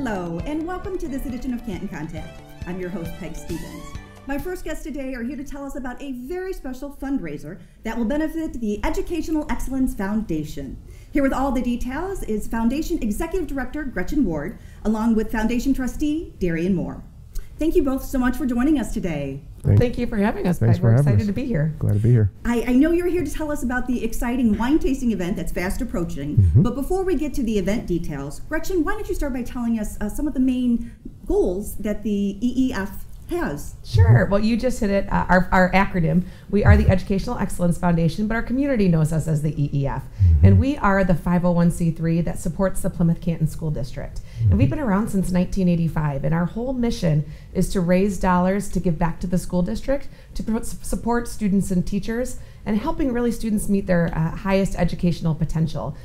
Hello, and welcome to this edition of Canton Contact. I'm your host, Peg Stevens. My first guests today are here to tell us about a very special fundraiser that will benefit the Educational Excellence Foundation. Here with all the details is Foundation Executive Director Gretchen Ward, along with Foundation Trustee Darian Moore. Thank you both so much for joining us today. Thank you for having us, Peg. We're excited to be here. Glad to be here. I know you're here to tell us about the exciting wine tasting event that's fast approaching. But before we get to the event details, Gretchen, why don't you start by telling us some of the main goals that the EEF has? Sure. Well, you just hit it. Our acronym. We are the Educational Excellence Foundation, but our community knows us as the EEF. And we are the 501c3 that supports the Plymouth Canton School District. And we've been around since 1985. And our whole mission is to raise dollars to give back to the school district, to support students and teachers, and helping really students meet their highest educational potential.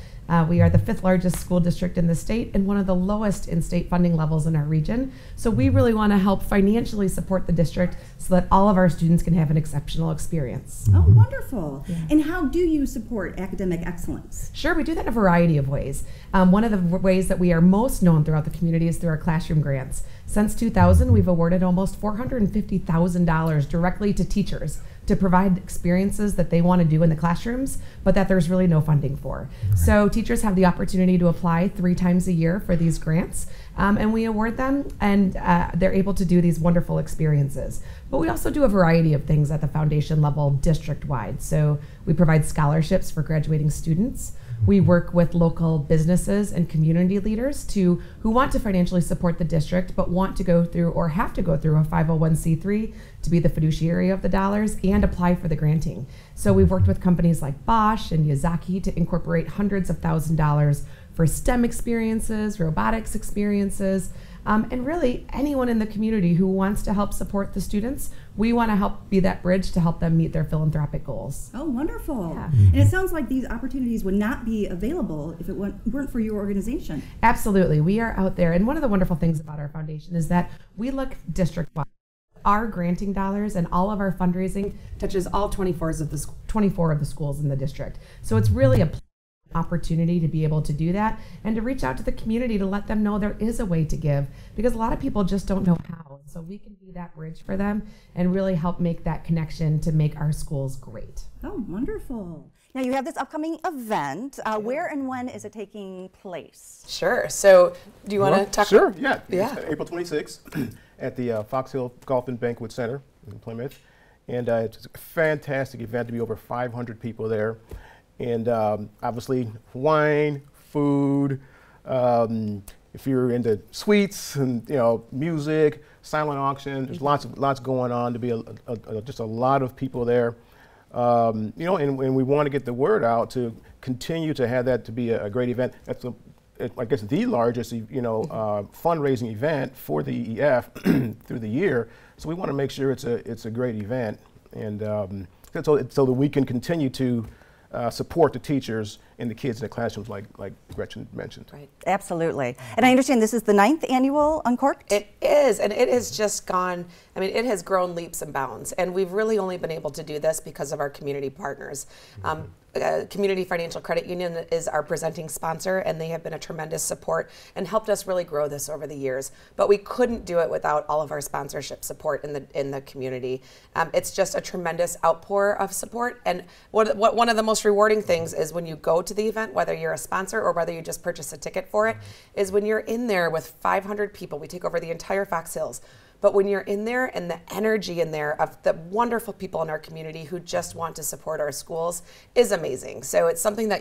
We are the 5th largest school district in the state and one of the lowest in-state funding levels in our region. So we really want to help financially support the district so that all of our students can have an exceptional experience. Oh, wonderful. Yeah. And how do you support academic excellence? Sure, we do that in a variety of ways. One of the ways that we are most known throughout the community is through our classroom grants. Since 2000, we've awarded almost $450,000 directly to teachers to provide experiences that they want to do in the classrooms, but that there's really no funding for. So teachers have the opportunity to apply 3 times a year for these grants, and we award them, and they're able to do these wonderful experiences. But we also do a variety of things at the foundation level district-wide. So we provide scholarships for graduating students. We work with local businesses and community leaders who want to financially support the district but want to go through or have to go through a 501c3 to be the fiduciary of the dollars and apply for the granting. So we've worked with companies like Bosch and Yazaki to incorporate hundreds of thousands of dollars for STEM experiences, robotics experiences, and really anyone in the community who wants to help support the students. We want to help be that bridge to help them meet their philanthropic goals. Oh, wonderful. Yeah. And it sounds like these opportunities would not be available if it weren't for your organization. Absolutely. We are out there. And one of the wonderful things about our foundation is that we look district-wide. Our granting dollars and all of our fundraising touches all 24 of the schools in the district. So it's really a opportunity to be able to do that and to reach out to the community to let them know there is a way to give, because a lot of people just don't know how. So we can be that bridge for them and really help make that connection to make our schools great. Oh, wonderful. Now you have this upcoming event. Where and when is it taking place? Sure. So do you want to talk? Sure, yeah. It's April 26th at the Fox Hill Golf and Banquet Center in Plymouth. And it's a fantastic event to be over 500 people there. And obviously wine, food, if you're into sweets and music, silent auction, there's lots going on to be just a lot of people there. And we want to get the word out to continue to have that to be a great event. That's I guess the largest fundraising event for the EEF through the year. So we want to make sure it's a great event, and so that we can continue to support the teachers and the kids in the classrooms like Gretchen mentioned. Right. Absolutely. And I understand this is the 9th annual Uncorked? It is, and it has just gone, it has grown leaps and bounds, and we've really only been able to do this because of our community partners. Community Financial Credit Union is our presenting sponsor, and they have been a tremendous support and helped us really grow this over the years. But we couldn't do it without all of our sponsorship support in the community. It's just a tremendous outpour of support, and one of the most rewarding things is when you go to the event, whether you're a sponsor or whether you just purchase a ticket for it, is when you're in there with 500 people. We take over the entire Fox Hills. But when you're in there and the energy in there of the wonderful people in our community who just want to support our schools is amazing. So it's something that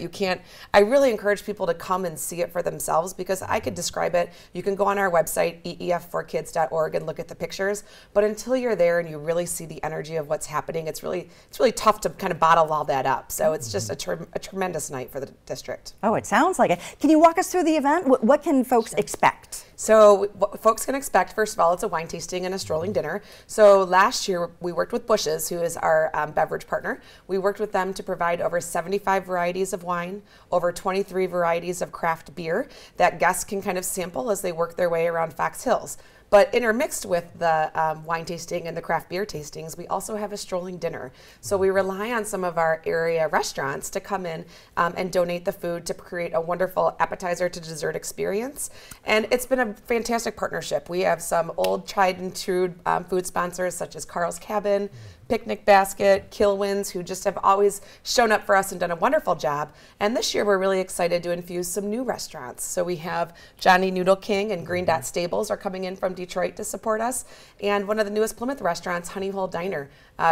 I really encourage people to come and see it for themselves, because I could describe it. You can go on our website, eef4kids.org, and look at the pictures. But until you're there and you really see the energy of what's happening, it's really tough to kind of bottle all that up. So it's just a tremendous night for the district. Oh, it sounds like it. Can you walk us through the event? What can folks expect? So what folks can expect, first of all, it's a wine tasting and a strolling dinner. So last year we worked with Bush's, who is our beverage partner. We worked with them to provide over 75 varieties of wine, over 23 varieties of craft beer that guests can kind of sample as they work their way around Fox Hills. But intermixed with the wine tasting and the craft beer tastings, we also have a strolling dinner. So we rely on some of our area restaurants to come in and donate the food to create a wonderful appetizer to dessert experience. And it's been a fantastic partnership. We have some old tried and true food sponsors such as Carl's Cabin, Picnic Basket, Kilwins, who just have always shown up for us and done a wonderful job. And this year we're really excited to infuse some new restaurants. So we have Johnny Noodle King and Green Dot Stables are coming in from Detroit to support us. And one of the newest Plymouth restaurants, Honey Hole Diner,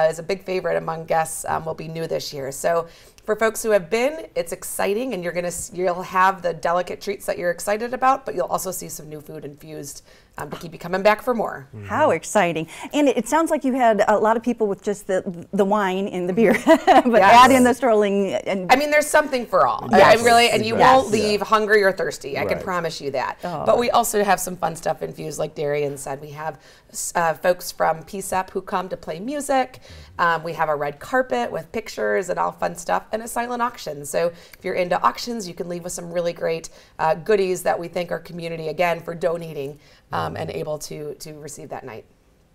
is a big favorite among guests, will be new this year. So for folks who have been, it's exciting, and you'll have the delicate treats that you're excited about, but you'll also see some new food infused to keep you coming back for more. How exciting. And it sounds like you had a lot of people with just the wine and the beer, but add in the strolling. And I mean, there's something for all. Yes. I really, and you Yes. won't leave hungry or thirsty. I can Right. promise you that. Oh. But we also have some fun stuff infused, like Darian said. We have folks from PSEP who come to play music. We have a red carpet with pictures and all fun stuff, and a silent auction. So if you're into auctions, you can leave with some really great goodies that we thank our community again for donating and able to receive that night.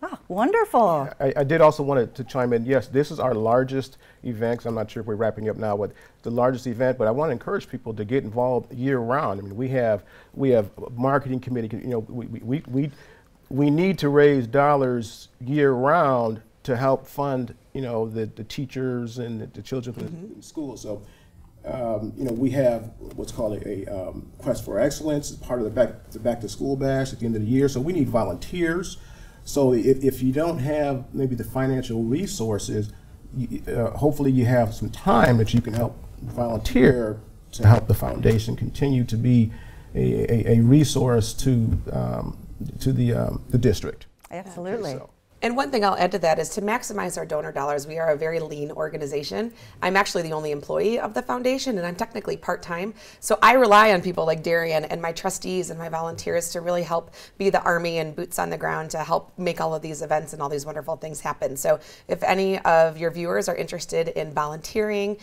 oh, wonderful. I did also want to chime in. Yes, this is our largest event. 'Cause I'm not sure if we're wrapping up now with the largest event, but I want to encourage people to get involved year round. I mean, we have a marketing committee. You know, we need to raise dollars year round to help fund, you know, the teachers and the children in school. So, you know, we have what's called a Quest for Excellence as part of the back to school bash at the end of the year. So we need volunteers. So if you don't have maybe the financial resources, hopefully you have some time that you can help volunteer to help the foundation continue to be a resource to the district. Absolutely. So. And one thing I'll add to that is to maximize our donor dollars. We are a very lean organization. I'm actually the only employee of the foundation, and I'm technically part-time. So I rely on people like Darian and my trustees and my volunteers to really help be the army and boots on the ground to help make all of these events and all these wonderful things happen. So if any of your viewers are interested in volunteering,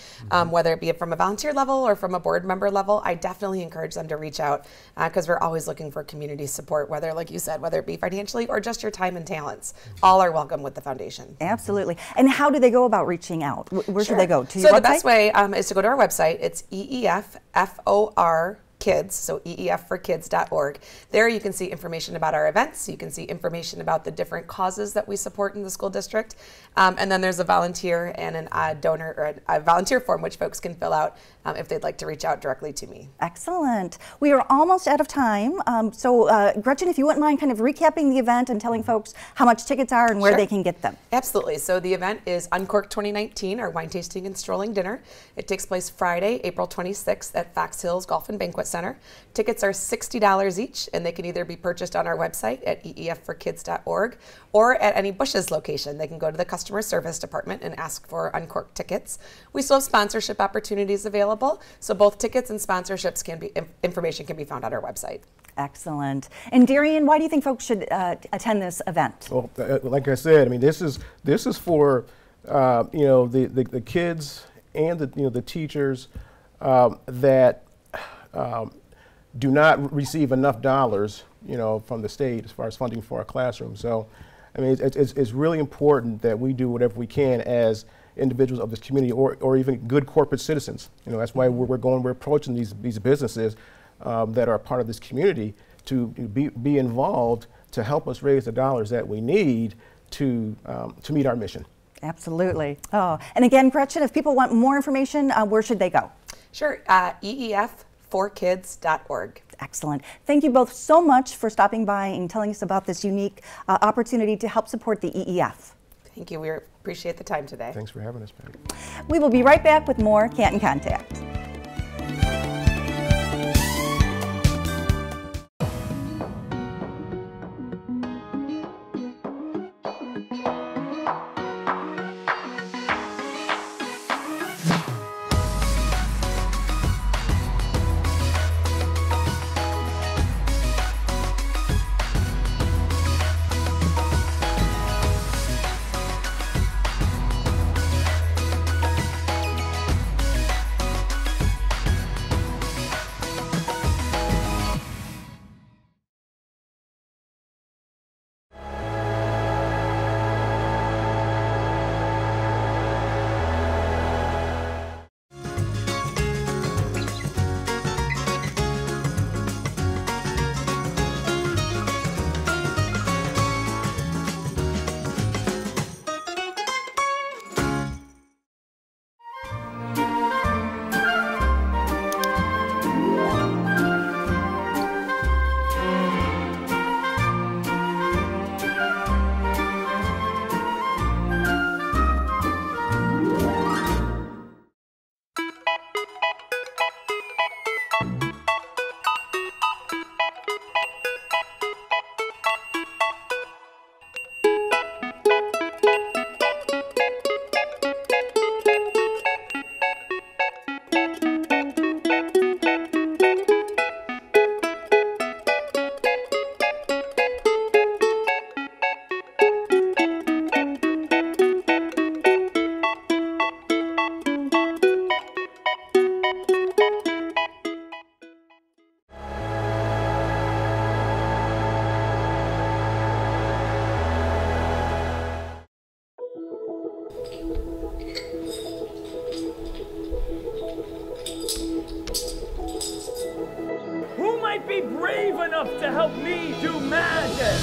whether it be from a volunteer level or from a board member level, I definitely encourage them to reach out because we're always looking for community support, whether, like you said, whether it be financially or just your time and talents. All are welcome with the foundation. Absolutely. And how do they go about reaching out? Where should they go? To So your the website? best way is to go to our website. It's EEFFOR Kids, so eefforkids.org. There you can see information about our events. You can see information about the different causes that we support in the school district. And then there's a volunteer and a donor or a volunteer form which folks can fill out if they'd like to reach out directly to me. Excellent. We are almost out of time. So Gretchen, if you wouldn't mind kind of recapping the event and telling folks how much tickets are and where Sure. they can get them. Absolutely. So the event is Uncorked 2019, our wine tasting and strolling dinner. It takes place Friday, April 26th at Fox Hills Golf and Banquet Center. Tickets are $60 each, and they can either be purchased on our website at eefforkids.org or at any Bush's location. They can go to the customer service department and ask for uncorked tickets. We still have sponsorship opportunities available, so both tickets and sponsorships can be information can be found on our website. Excellent. And Darian, why do you think folks should attend this event? Well, like I said, I mean, this is for you know, the kids and the teachers that do not receive enough dollars, you know, from the state as far as funding for our classroom. So, I mean, it's really important that we do whatever we can as individuals of this community, or even good corporate citizens. You know, that's why we're approaching these businesses that are part of this community to be involved to help us raise the dollars that we need to meet our mission. Absolutely. Oh, and again, Gretchen, if people want more information, where should they go? Sure, EEFforkids.org. Excellent. Thank you both so much for stopping by and telling us about this unique opportunity to help support the EEF. Thank you. We appreciate the time today. Thanks for having us, Patty. We will be right back with more Canton Contact. to help me do magic.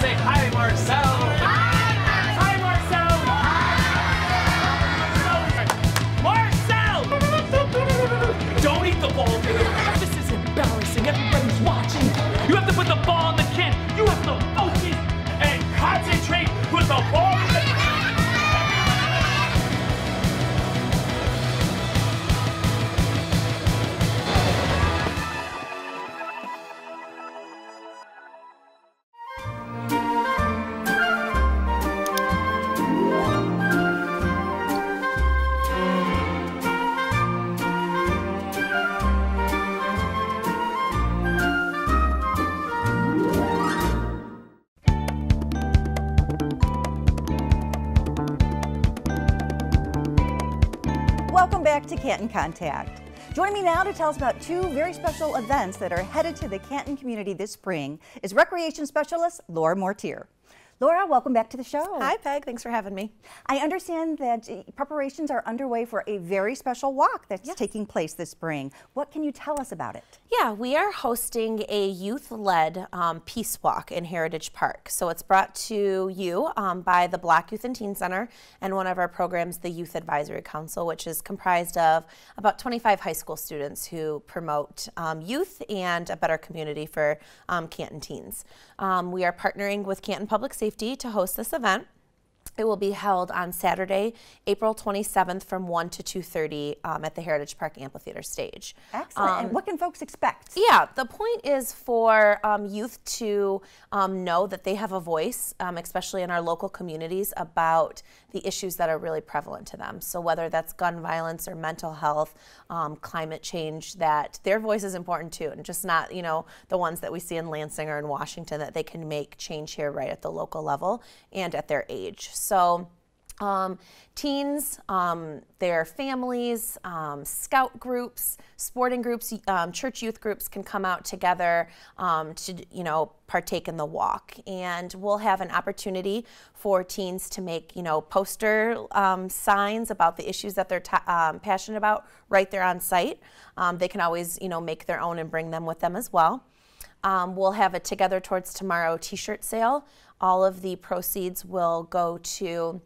Say hi, Marcel. Hi, Marcel. Marcel! Don't eat the ball, dude. This is embarrassing. Everybody's watching. You have to put the ball in the can. You have to focus and concentrate. Put the ball in the can. Welcome back to Canton Contact. Joining me now to tell us about two very special events that are headed to the Canton community this spring is Recreation Specialist Laura Mortier. Laura, welcome back to the show. Hi, Peg. Thanks for having me. I understand that preparations are underway for a very special walk that's taking place this spring. What can you tell us about it? Yeah, we are hosting a youth-led peace walk in Heritage Park. So it's brought to you by the Black Youth and Teen Center and one of our programs, the Youth Advisory Council, which is comprised of about 25 high school students who promote youth and a better community for Canton teens. We are partnering with Canton Public Safety to host this event. It will be held on Saturday, April 27th from 1 to 2:30 at the Heritage Park Amphitheater stage. Excellent. And what can folks expect? Yeah, the point is for youth to know that they have a voice, especially in our local communities, about the issues that are really prevalent to them. So whether that's gun violence or mental health, climate change, that their voice is important too, and just not, you know, the ones that we see in Lansing or in Washington, that they can make change here right at the local level and at their age. So teens, their families, scout groups, sporting groups, church youth groups can come out together to, you know, partake in the walk. And we'll have an opportunity for teens to make, you know, poster signs about the issues that they're passionate about right there on site. They can always, you know, make their own and bring them with them as well. We'll have a Together Towards Tomorrow t-shirt sale. All of the proceeds will go to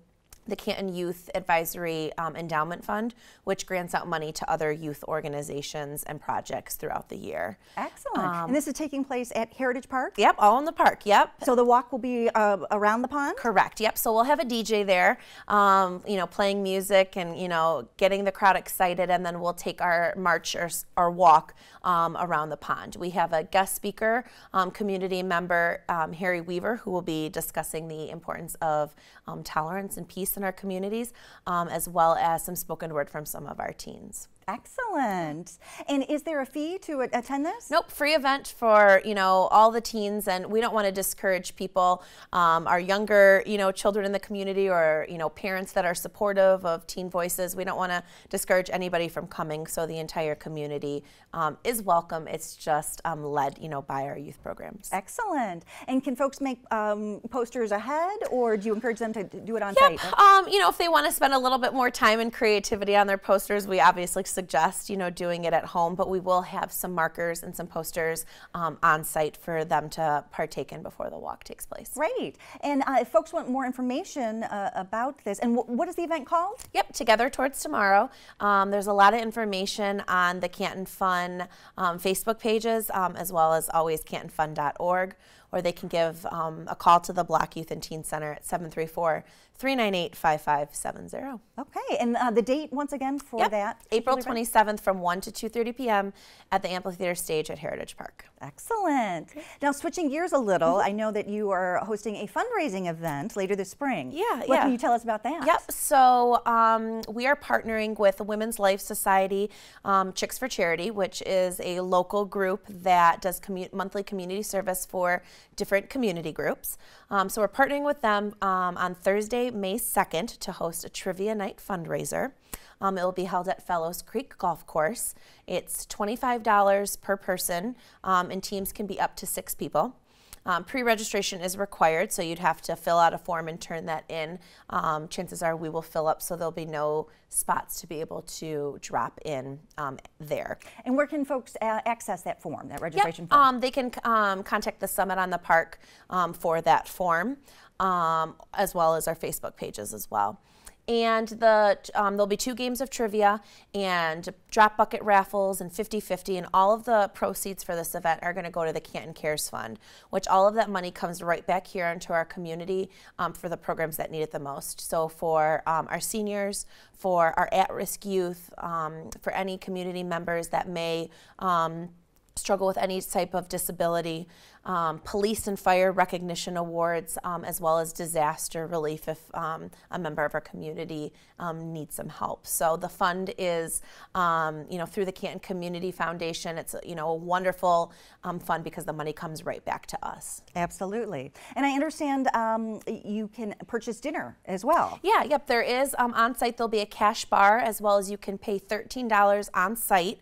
the Canton Youth Advisory Endowment Fund, which grants out money to other youth organizations and projects throughout the year. Excellent. And this is taking place at Heritage Park? Yep, all in the park, yep. So the walk will be around the pond? Correct, yep. So we'll have a DJ there, you know, playing music and, you know, getting the crowd excited, and then we'll take our march or walk around the pond. We have a guest speaker, community member, Harry Weaver, who will be discussing the importance of tolerance and peace in our communities, as well as some spoken word from some of our teens. Excellent. And is there a fee to attend this? Nope, free event for, you know, all the teens, and we don't want to discourage people, our younger, you know, children in the community, or, you know, parents that are supportive of teen voices. We don't want to discourage anybody from coming, so the entire community is welcome. It's just led, you know, by our youth programs. Excellent. And can folks make posters ahead, or do you encourage them to do it on site? Yep. You know, if they want to spend a little bit more time and creativity on their posters, we obviously suggest, you know, doing it at home, but we will have some markers and some posters on site for them to partake in before the walk takes place. Great. And if folks want more information about this, and what is the event called? Yep, Together Towards Tomorrow. There's a lot of information on the Canton Fun Facebook pages, as well as always cantonfun.org, or they can give a call to the Black Youth and Teen Center at 734-398-5570. Okay, and the date once again for that? April 27th from 1 to 2:30 p.m. at the Amphitheater stage at Heritage Park. Excellent. Now switching gears a little, I know that you are hosting a fundraising event later this spring. What can you tell us about that? Yep, so we are partnering with the Women's Life Society Chicks for Charity, which is a local group that does monthly community service for different community groups. So we're partnering with them on Thursday, May 2nd to host a trivia night fundraiser. It will be held at Fellows Creek Golf Course. It's $25 per person, and teams can be up to 6 people. Pre-registration is required, so you'd have to fill out a form and turn that in. Chances are we will fill up, so there'll be no spots to be able to drop in there. And where can folks access that form, that registration form? They can contact the Summit on the Park for that form, as well as our Facebook pages as well. And there'll be 2 games of trivia and drop bucket raffles and 50-50, and all of the proceeds for this event are going to go to the Canton Cares Fund, which all of that money comes right back here into our community for the programs that need it the most. So for our seniors, for our at-risk youth, for any community members that may struggle with any type of disability, police and fire recognition awards, as well as disaster relief if a member of our community needs some help. So the fund is, through the Canton Community Foundation. It's a wonderful fund because the money comes right back to us. Absolutely. And I understand you can purchase dinner as well. Yeah, yep. There is on site. There'll be a cash bar, as well as you can pay $13 on site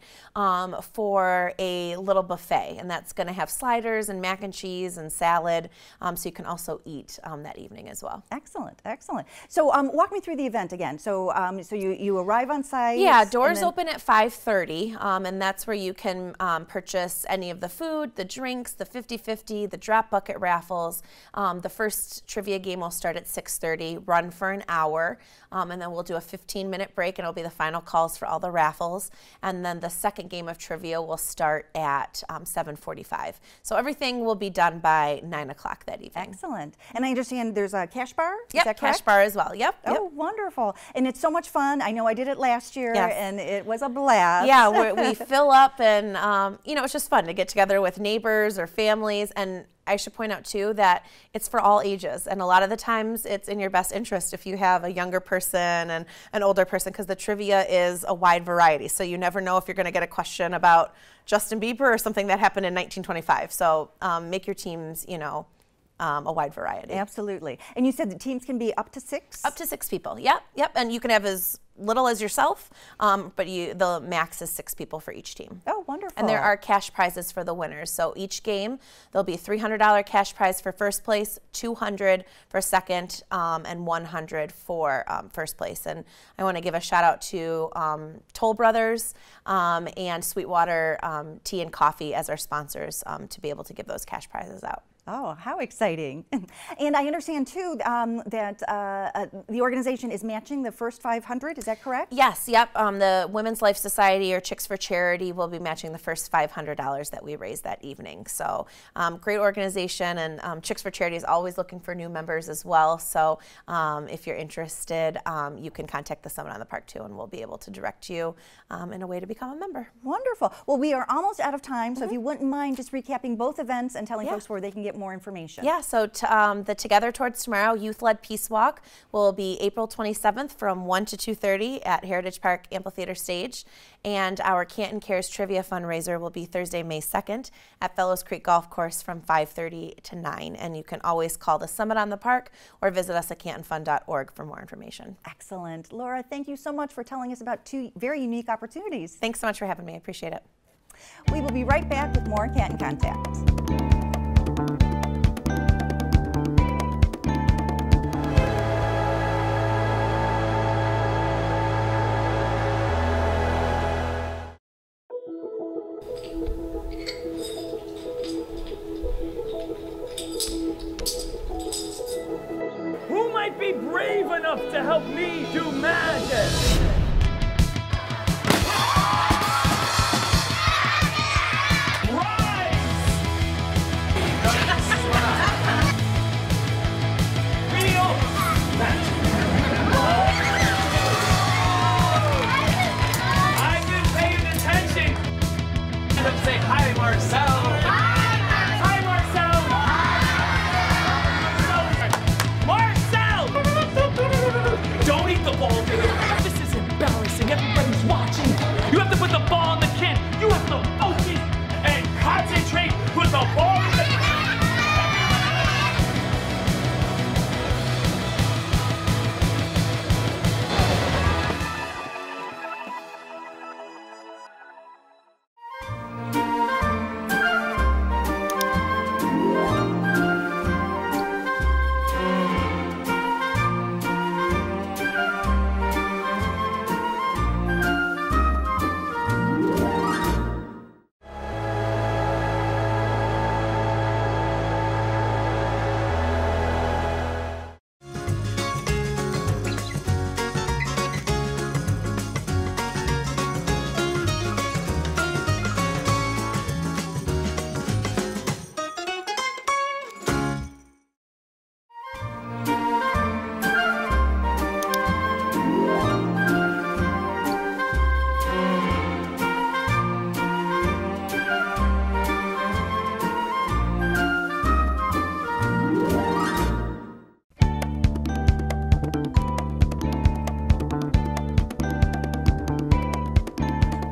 for a little buffet, and that's going to have sliders and mac and cheese and salad, so you can also eat that evening as well. Excellent, excellent. So walk me through the event again. So so you arrive on site. Yeah, doors open at 5:30, and that's where you can purchase any of the food, the drinks, the 50-50, the drop bucket raffles. The first trivia game will start at 6:30, run for an hour, and then we'll do a 15-minute break, and it'll be the final calls for all the raffles. And then the second game of trivia will start at 7:45. So everything will be done by 9 o'clock that evening. Excellent. And I understand there's a cash bar? Yep, Is that correct? cash bar as well. Yep. Oh, wonderful. And it's so much fun. I know I did it last year, Yes. and it was a blast. Yeah, we fill up, and it's just fun to get together with neighbors or families. And I should point out too that it's for all ages, and a lot of the times it's in your best interest if you have a younger person and an older person, because the trivia is a wide variety. So you never know if you're going to get a question about Justin Bieber or something that happened in 1925. So make your teams, a wide variety. Absolutely. And you said the teams can be up to 6? Up to 6 people. Yep. And you can have as little as yourself, but the max is 6 people for each team. Oh, wonderful. And there are cash prizes for the winners. So each game, there'll be $300 cash prize for first place, $200 for second, and $100 for first place. And I want to give a shout out to Toll Brothers and Sweetwater Tea and Coffee as our sponsors to be able to give those cash prizes out. Oh, how exciting. And I understand too that the organization is matching the first 500, is that correct? Yes, yep. The Women's Life Society or Chicks for Charity will be matching the first $500 that we raise that evening. So great organization, and Chicks for Charity is always looking for new members as well. So if you're interested, you can contact the Summit on the Park too, and we'll be able to direct you in a way to become a member. Wonderful. Well, we are almost out of time, so if you wouldn't mind just recapping both events and telling folks where they can get more information. Yeah, so the Together Towards Tomorrow Youth-Led Peace Walk will be April 27th from 1 to 2:30 at Heritage Park Amphitheater Stage. And our Canton Cares Trivia fundraiser will be Thursday, May 2nd at Fellows Creek Golf Course from 5:30 to 9. And you can always call the Summit on the Park or visit us at cantonfund.org for more information. Excellent. Laura, thank you so much for telling us about 2 very unique opportunities. Thanks so much for having me. I appreciate it. We will be right back with more Canton Contact. Who might be brave enough to help me do magic? Say hi, Marcel. Hi, Marcel. Marcel! Don't eat the ball, dude. This is embarrassing. Everybody's watching. You have to put the ball in the can. You have to focus and concentrate with the ball in the can.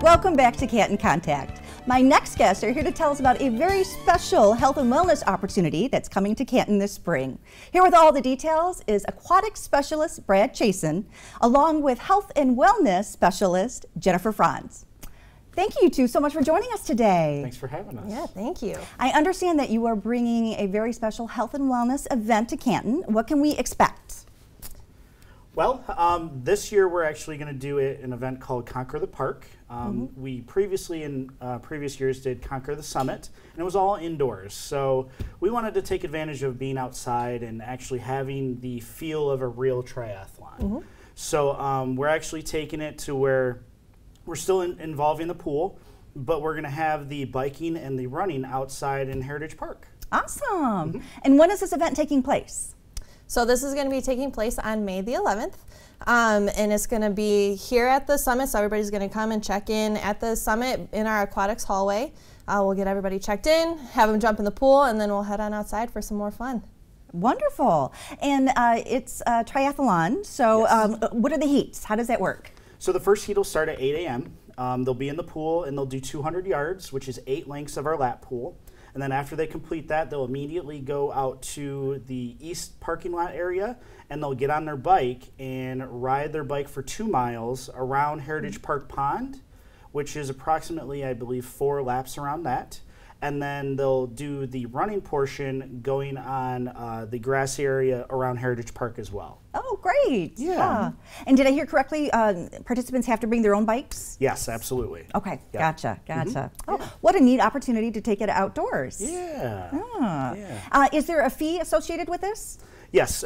Welcome back to Canton Contact. My next guests are here to tell us about a very special health and wellness opportunity that's coming to Canton this spring. Here with all the details is aquatic specialist Brad Chasen, along with health and wellness specialist Jennifer Franz. Thank you two so much for joining us today. Thanks for having us. Yeah, thank you. I understand that you are bringing a very special health and wellness event to Canton. What can we expect? Well, this year we're actually going to do an event called Conquer the Park. We previously in previous years did Conquer the Summit, and it was all indoors. So we wanted to take advantage of being outside and actually having the feel of a real triathlon. So we're actually taking it to where we're still involving the pool, but we're going to have the biking and the running outside in Heritage Park. Awesome. And when is this event taking place? So this is going to be taking place on May the 11th, and it's going to be here at the summit. So everybody's going to come and check in at the summit in our aquatics hallway. We'll get everybody checked in, have them jump in the pool, and then we'll head on outside for some more fun. Wonderful. And it's a triathlon. So what are the heats? How does that work? So the first heat will start at 8 a.m. They'll be in the pool and they'll do 200 yards, which is 8 lengths of our lap pool. And then after they complete that, they'll immediately go out to the east parking lot area and they'll get on their bike and ride their bike for 2 miles around Heritage Park Pond, which is approximately, I believe, 4 laps around that. And then they'll do the running portion going on the grassy area around Heritage Park as well. Oh, great. Yeah. And did I hear correctly, participants have to bring their own bikes? Yes, absolutely. Okay, Yep. gotcha. Oh, what a neat opportunity to take it outdoors. Yeah. Is there a fee associated with this? Yes,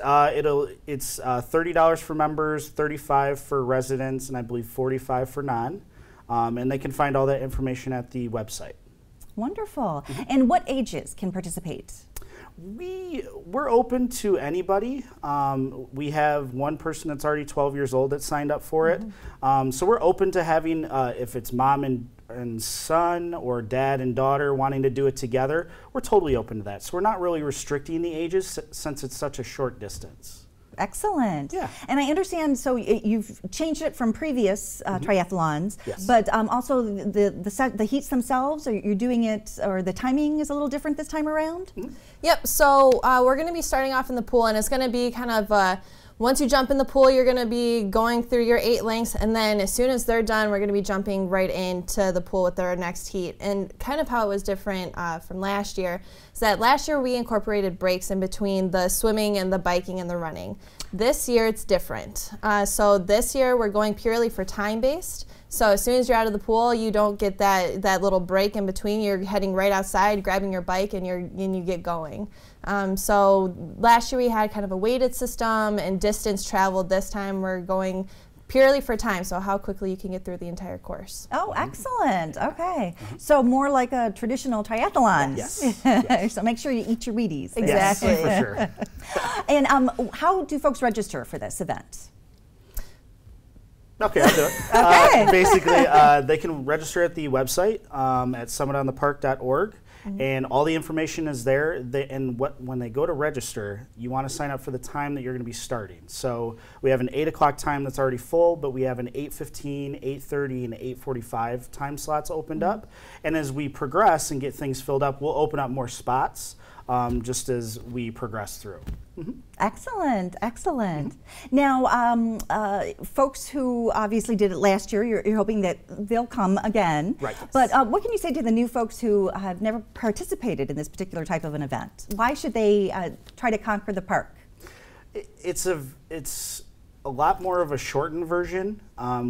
it's $30 for members, $35 for residents, and I believe $45 for non. And they can find all that information at the website. Wonderful. And what ages can participate? We're open to anybody. We have one person that's already 12 years old that signed up for it. So we're open to having, if it's mom and son or dad and daughter wanting to do it together, we're totally open to that. So we're not really restricting the ages since it's such a short distance. Excellent. Yeah. And I understand, so you've changed it from previous triathlons, Yes. but also the heats themselves, are you doing it, or the timing is a little different this time around? Yep, so we're going to be starting off in the pool, and it's going to be kind of, once you jump in the pool, you're going to be going through your 8 lengths, and then as soon as they're done, we're going to be jumping right into the pool with their next heat. And kind of how it was different from last year is that last year we incorporated breaks in between the swimming and the biking and the running. This year it's different. So this year we're going purely for time-based. So as soon as you're out of the pool, you don't get that little break in between. You're heading right outside, grabbing your bike, and you get going. So last year we had kind of a weighted system and distance traveled. This time we're going purely for time, so how quickly you can get through the entire course. Oh, excellent. Okay. So more like a traditional triathlon. Yes. So make sure you eat your Wheaties. Exactly. Yes, for sure. And how do folks register for this event? Okay, I'll do it. Okay. Basically, they can register at the website at summitonthepark.org, and all the information is there. When they go to register, you want to sign up for the time that you're going to be starting. So we have an 8 o'clock time that's already full, but we have an 8:15, 8:30, and 8:45 time slots opened up. And as we progress and get things filled up, we'll open up more spots just as we progress through. Excellent, excellent. Now, folks who obviously did it last year, you're hoping that they'll come again. Right. But what can you say to the new folks who have never participated in this particular type of an event? Why should they try to conquer the park? It's a lot more of a shortened version.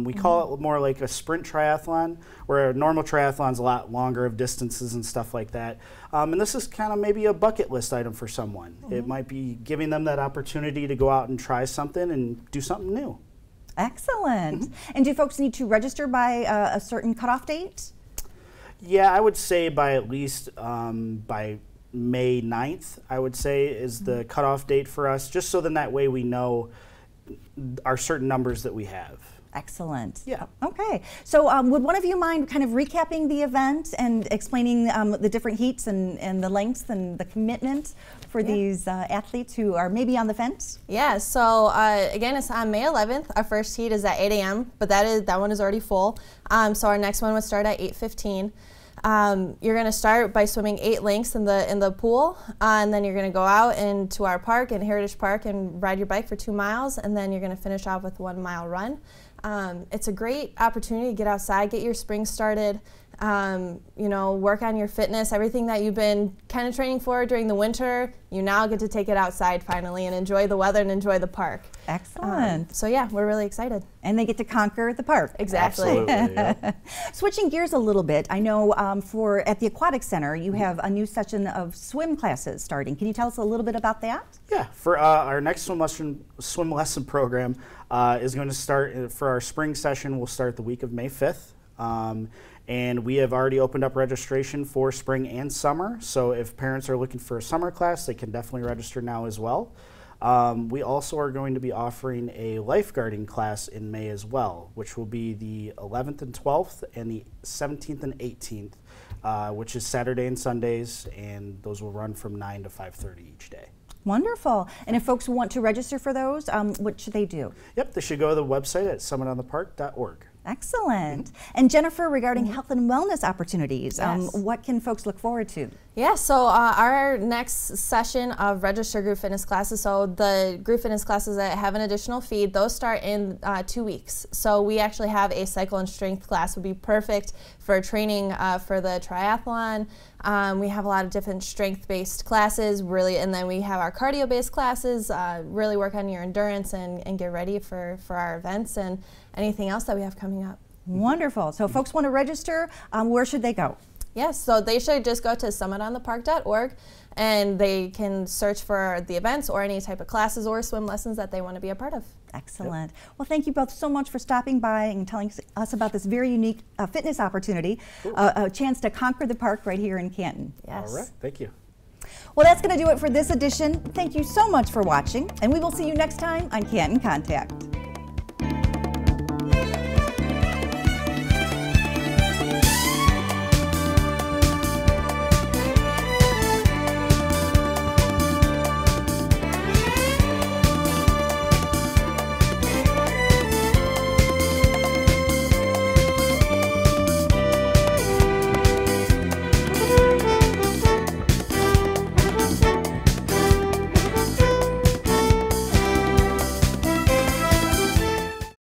We call it more like a sprint triathlon, where a normal triathlon's a lot longer of distances and stuff like that. And this is kind of maybe a bucket list item for someone. It might be giving them that opportunity to go out and try something and do something new. Excellent. And do folks need to register by a certain cutoff date? Yeah, I would say by at least by May 9th, I would say, is the cutoff date for us, just so then that way we know our certain numbers that we have. Excellent. Yeah. Okay. So would one of you mind kind of recapping the event and explaining the different heats and the lengths and the commitment for these athletes who are maybe on the fence? Yeah, so again, it's on May 11th. Our first heat is at 8 a.m., but that one is already full. So our next one would start at 8:15. You're going to start by swimming 8 lengths in the pool, and then you're going to go out into our park, in Heritage Park, and ride your bike for 2 miles, and then you're going to finish off with a 1 mile run. It's a great opportunity to get outside, get your spring started, you know, work on your fitness, everything that you've been kind of training for during the winter. You now get to take it outside finally and enjoy the weather and enjoy the park. Excellent. So yeah, we're really excited. And they get to conquer the park. Exactly. Absolutely, yeah. Switching gears a little bit, I know at the Aquatic Center you have a new session of swim classes starting. Can you tell us a little bit about that? Yeah, for our next swim lesson program is going to start, for our spring session, we'll start the week of May 5th. And we have already opened up registration for spring and summer. So if parents are looking for a summer class, they can definitely register now as well. We also are going to be offering a lifeguarding class in May as well, which will be the 11th and 12th and the 17th and 18th, which is Saturday and Sundays, and those will run from 9 to 5:30 each day. Wonderful. And if folks want to register for those, what should they do? Yep, they should go to the website at summitonthepark.org. Excellent. And Jennifer, regarding health and wellness opportunities, Yes. what can folks look forward to? Yeah, so our next session of registered group fitness classes, so the group fitness classes that have an additional fee, those start in 2 weeks. So we actually have a cycle and strength class, would be perfect for training for the triathlon. We have a lot of different strength-based classes, really, and then we have our cardio-based classes, really work on your endurance and get ready for our events and anything else that we have coming up. Wonderful. So if folks want to register, where should they go? Yes, so they should just go to summitonthepark.org and they can search for the events or any type of classes or swim lessons that they want to be a part of. Excellent. Yep. Well, thank you both so much for stopping by and telling us about this very unique fitness opportunity, a chance to conquer the park right here in Canton. Yes. All right, thank you. Well, that's going to do it for this edition. Thank you so much for watching, and we will see you next time on Canton Contact.